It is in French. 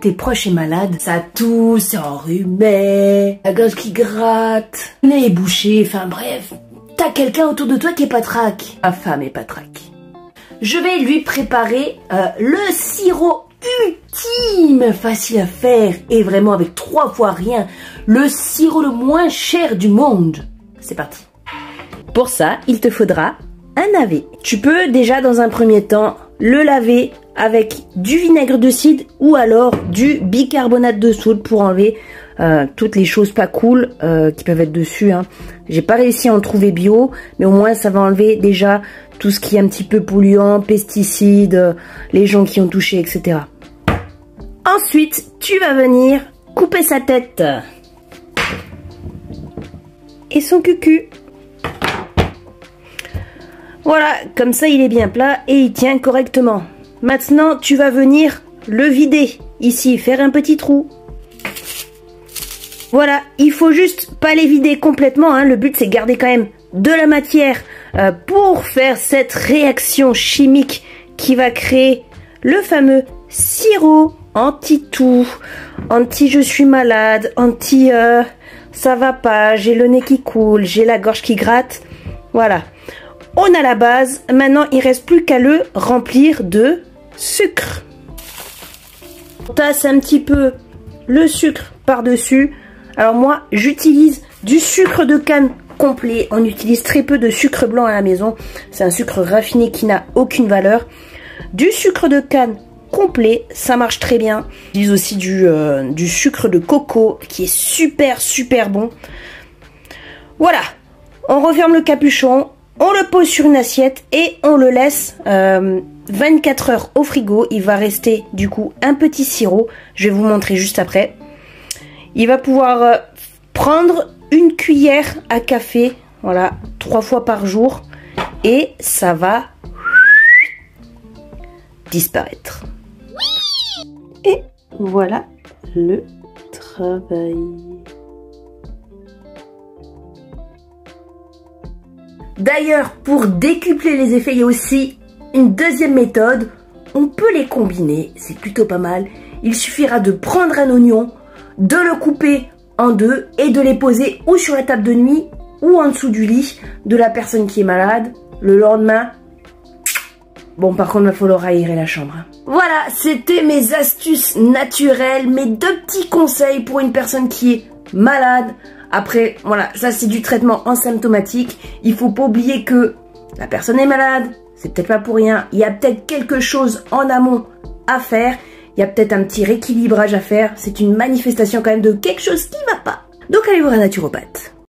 tes proches est malade, ça tousse, c'est enrhumé, la gorge qui gratte, le nez est bouché, enfin bref, t'as quelqu'un autour de toi qui est patraque. Ma femme est patraque. Je vais lui préparer le sirop ultime, facile à faire et vraiment avec 3 fois rien, le sirop le moins cher du monde. C'est parti. Pour ça, il te faudra un navet. Tu peux déjà dans un premier temps le laver avec du vinaigre de cidre ou alors du bicarbonate de soude pour enlever toutes les choses pas cool qui peuvent être dessus. Hein. J'ai pas réussi à en trouver bio, mais au moins ça va enlever déjà tout ce qui est un petit peu polluant, pesticides, les gens qui ont touché, etc. Ensuite, tu vas venir couper sa tête et son cucu. Voilà, comme ça il est bien plat et il tient correctement. Maintenant, tu vas venir le vider. Ici, faire un petit trou. Voilà, il faut juste pas les vider complètement. Hein. Le but, c'est garder quand même de la matière pour faire cette réaction chimique qui va créer le fameux sirop anti-tout, anti-je suis malade, anti ça va pas, j'ai le nez qui coule, j'ai la gorge qui gratte. Voilà. On a la base, maintenant il reste plus qu'à le remplir de sucre. On tasse un petit peu le sucre par-dessus. Alors moi j'utilise du sucre de canne complet, on utilise très peu de sucre blanc à la maison. C'est un sucre raffiné qui n'a aucune valeur. Du sucre de canne complet, ça marche très bien. J'utilise aussi du sucre de coco qui est super bon. Voilà, on referme le capuchon. On le pose sur une assiette et on le laisse 24 heures au frigo. Il va rester du coup un petit sirop. Je vais vous montrer juste après. Il va pouvoir prendre une cuillère à café, voilà, 3 fois par jour. Et ça va disparaître. Et voilà le travail. D'ailleurs, pour décupler les effets, il y a aussi une deuxième méthode. On peut les combiner, c'est plutôt pas mal. Il suffira de prendre un oignon, de le couper en deux et de les poser ou sur la table de nuit ou en dessous du lit de la personne qui est malade. Le lendemain, bon par contre il va falloir aérer la chambre. Voilà, c'était mes astuces naturelles, mes 2 petits conseils pour une personne qui est malade. Après, voilà, ça c'est du traitement asymptomatique. Il faut pas oublier que la personne est malade, c'est peut-être pas pour rien. Il y a peut-être quelque chose en amont à faire. Il y a peut-être un petit rééquilibrage à faire. C'est une manifestation quand même de quelque chose qui va pas. Donc allez voir un naturopathe.